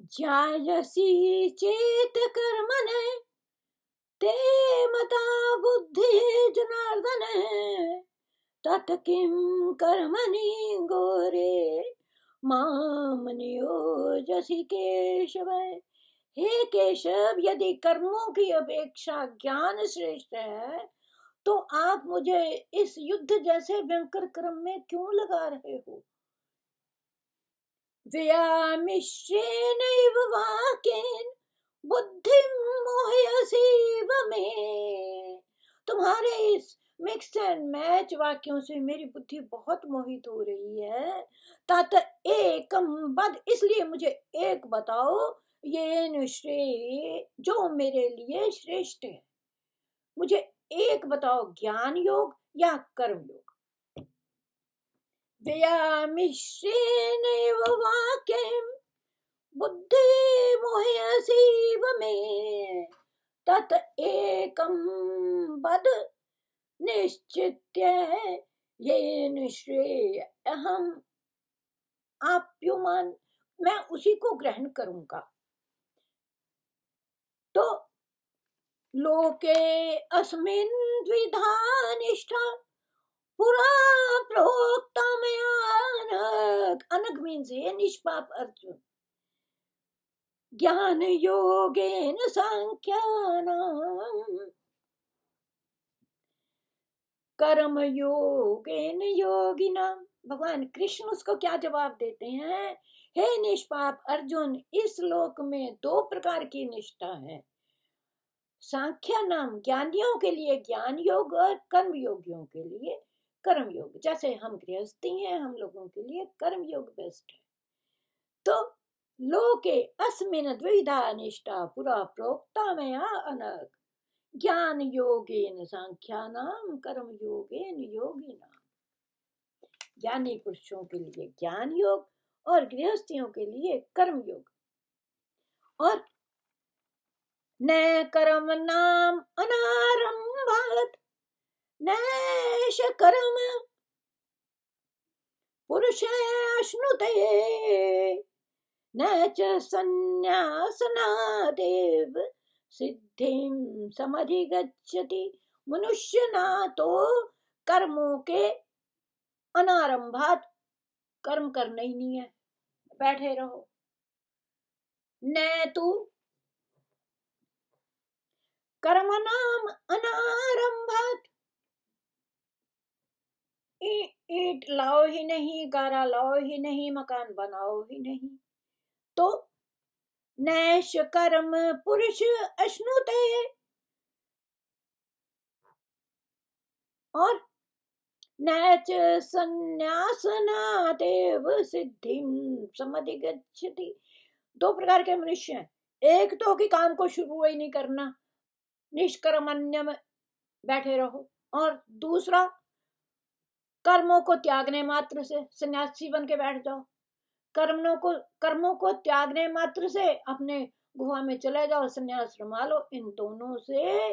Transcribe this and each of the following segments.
ज्यायसी चेत कर्मण ते मता बुद्धि जनार्दन तत् किं कर्मणि घोरे माम नियोजसि केशव। हे केशव, यदि कर्मों की अपेक्षा ज्ञान श्रेष्ठ है तो आप मुझे इस युद्ध जैसे भयंकर कर्म में क्यों लगा रहे हो। व्यामिश्रेणैव वाक्येन बुद्धिं मोहयसीव मे। तुम्हारे इस मिक्स एंड मैच वाक्यों से मेरी बुद्धि बहुत मोहित हो रही है। तत् एकम बद, इसलिए मुझे एक बताओ, ये निश्रेय, जो मेरे लिए श्रेष्ठ है। मुझे एक बताओ, ज्ञान योग या कर्म योग। व्यामिश्रेणैव वाक्येन बुद्धि मोहयसीव मे तत् एकम बद निश्चित्य ये निश्रेय अहम आप्युमान, मैं उसी को ग्रहण करूंगा। तो लोके अस्मिन् द्विधा निष्ठा पुरा प्रोक्ता मया अनग। अनग मीन्स ये निष्पाप अर्जुन। ज्ञान योगेन सांख्यानाम कर्म योगेन योगिनाम। भगवान कृष्ण उसको क्या जवाब देते हैं? हे निष्पाप अर्जुन, इस लोक में दो प्रकार की निष्ठा है। सांख्या नाम ज्ञानियों के लिए ज्ञान योग और कर्म योगियों के लिए कर्म योग। जैसे हम गृहस्थी हैं, हम लोगों के लिए कर्म योग बेस्ट है। तो लोके अस्मिन् द्विधा निष्ठा पुरा प्रोक्ता मया अनग ज्ञान योगेन सांख्यानाम कर्म योगेन योगिनाम। ज्ञानी पुरुषों के लिए ज्ञान योग और गृहस्थियों के लिए कर्म योग। और न कर्म नाम अनारंभात् नैष कर्म पुरुषेऽश्नुते न च संन्यासनादेव सिद्धिं समधिगच्छति। मनुष्य ना तो कर्मों के अनारंभात, कर्म करना ही नहीं है, बैठे रहो। न तू कर्म नाम अनारंभात, ईट लाओ ही नहीं, गारा लाओ ही नहीं, मकान बनाओ ही नहीं। तो नैष कर्म पुरुष अश्नुते, और नैच संन्यासनादेव सिद्धिं समधिगच्छति। दो प्रकार के मनुष्य हैं। एक तो कि काम को शुरू ही नहीं करना, निष्कर्मण्य में बैठे रहो। और दूसरा, कर्मों को त्यागने मात्र से सन्यासी बन के बैठ जाओ। कर्मों को त्यागने मात्र से अपने गुफा में चले जाओ, सन्यास रमा लो। इन दोनों से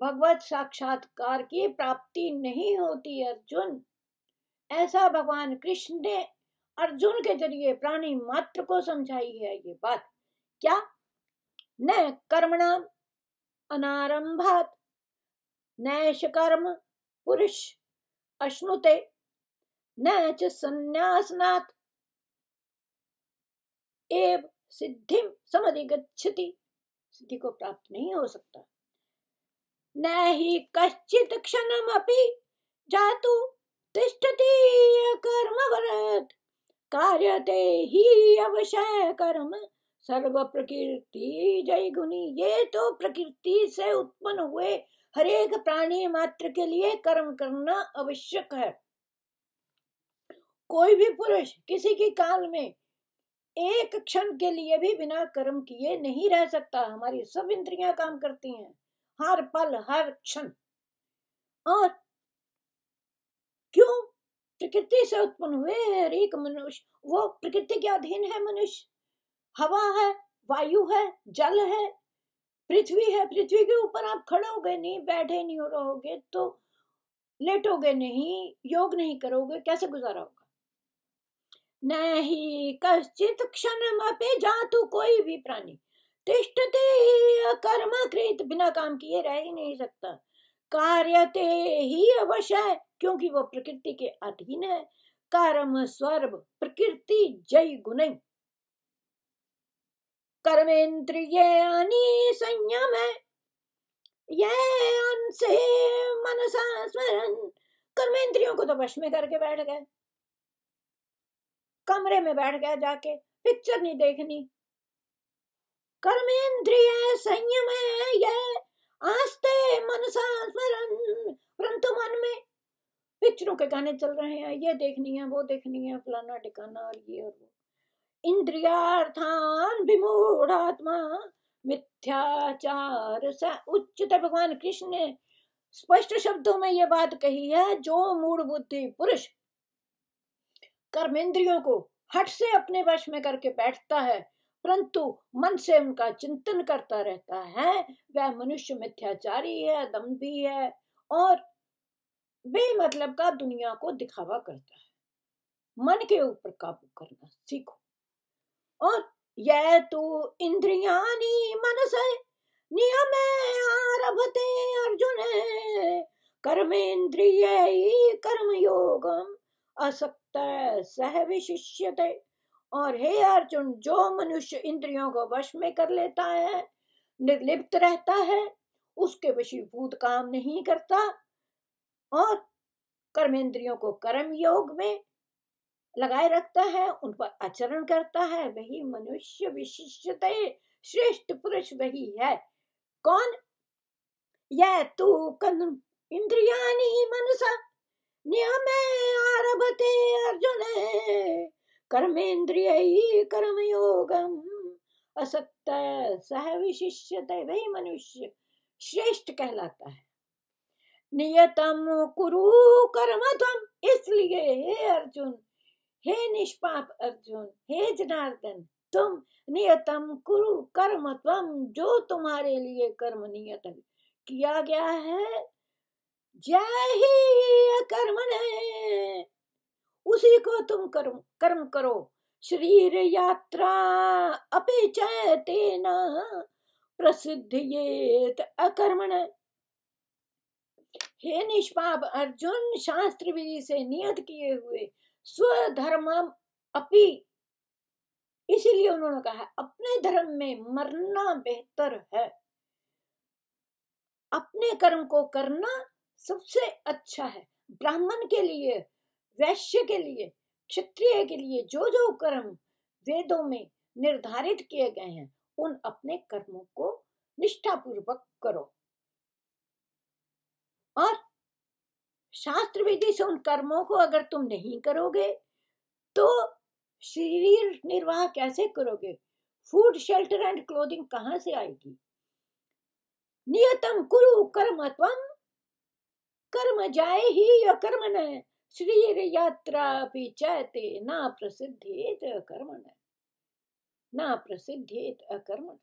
भगवत साक्षात्कार की प्राप्ति नहीं होती अर्जुन। ऐसा भगवान कृष्ण ने अर्जुन के जरिए प्राणी मात्र को समझाई है ये बात। क्या? न कर्मणाम अनारंभात नैष कर्म पुरुष अश्नुते न च संन्यासनात् एव सिद्धिं समधिगच्छति। सिद्धि को प्राप्त नहीं हो सकता। न हि कश्चित् क्षणमपि जातु तिष्ठति कर्मवरत् कार्यते हि अवश्य कर्म सर्व प्रकृति जय गुणी। ये तो प्रकृति से उत्पन्न हुए हरेक प्राणी मात्र के लिए कर्म करना आवश्यक है। कोई भी पुरुष किसी की काल में एक क्षण के लिए भी बिना कर्म किए नहीं रह सकता। हमारी सब इंद्रियां काम करती हैं हर पल हर क्षण। और क्यों? प्रकृति से उत्पन्न हुए हर एक मनुष्य वो प्रकृति के अधीन है। मनुष्य हवा है, वायु है, जल है, पृथ्वी है। पृथ्वी के ऊपर आप खड़ोगे नहीं, बैठे नहीं रहोगे तो लेटोगे नहीं, योग नहीं करोगे, कैसे गुजारा होगा? नहीं कश्चित क्षणमपि जातु, कोई भी प्राणी तिष्ठते कर्म कृत, बिना काम किए रह ही नहीं सकता। कार्यते ही अवश्य, क्योंकि वो प्रकृति के अधीन है। कर्म स्वर्ग प्रकृति जय गुण, कर्मेंद्रियाणि संयम है, ये अंसे मनसा स्मरण। कर्मेंद्रियों को तो वश में करके बैठ गए, कमरे में बैठ गए, जाके पिक्चर नहीं देखनी। कर्मेंद्रिय संयम है, ये आस्ते मनसा स्मरण, परंतु मन में पिक्चरों के गाने चल रहे हैं, ये देखनी है, वो देखनी है, फलाना ठिकाना और ये और वो। इंद्रियार्थान विमूढ़ात्मा मिथ्याचार से उच्चते। भगवान कृष्ण ने स्पष्ट शब्दों में यह बात कही है, जो मूढ़ बुद्धि पुरुष कर्मेंद्रियों को हट से अपने वश में करके बैठता है, परंतु मन से उनका चिंतन करता रहता है, वह मनुष्य मिथ्याचारी है, दंभी है और बेमतलब का दुनिया को दिखावा करता है। मन के ऊपर काबू करना सीखो। और यह तो इंद्रियानी मनस नियम आरभते अर्जुन, कर्मेंद्रिय कर्म योगम असक्त सह विशिष्यते। और हे अर्जुन, जो मनुष्य इंद्रियों को वश में कर लेता है, निर्लिप्त रहता है, उसके वशीभूत काम नहीं करता और कर्मेंद्रियों को कर्म योग में लगाए रखता है, उन पर आचरण करता है, वही मनुष्य विशिष्टते श्रेष्ठ पुरुष वही है। कौन? यह तू इंद्रियाणि मनसा नियमे आरभते अर्जुन, कर्मेंद्रिय कर्म योगम असक्त सह विशिष्यते, वही मनुष्य श्रेष्ठ कहलाता है। नियतम कुरु कर्म त्वम, इसलिए हे अर्जुन, हे निष्पाप अर्जुन, हे जनार्दन, तुम नियतम कुरु कर्म त्वम, जो तुम्हारे लिए कर्म नियत किया गया है, जय ही कर्म ने, उसी को तुम कर्म करो। शरीर यात्रा अपि चैतेन प्रसिद्ध्येत अकर्मण। हे निष्पाप अर्जुन, शास्त्र विधि से नियत किए हुए स्वधर्म अपि, इसीलिए उन्होंने कहा अपने धर्म में मरना बेहतर है। अपने कर्म को करना सबसे अच्छा है। ब्राह्मण के लिए, वैश्य के लिए, क्षत्रिय के लिए जो जो कर्म वेदों में निर्धारित किए गए हैं, उन अपने कर्मों को निष्ठापूर्वक करो। और शास्त्र विधि से उन कर्मों को अगर तुम नहीं करोगे तो शरीर निर्वाह कैसे करोगे? फूड, शेल्टर एंड क्लोथिंग कहां से आएगी? नियतम कुरु कर्म त्वम, कर्म जाए ही अकर्म न, शरीर यात्रा भी चैते ना प्रसिद्धेत अकर्मण, ना प्रसिद्धेत अकर्मण।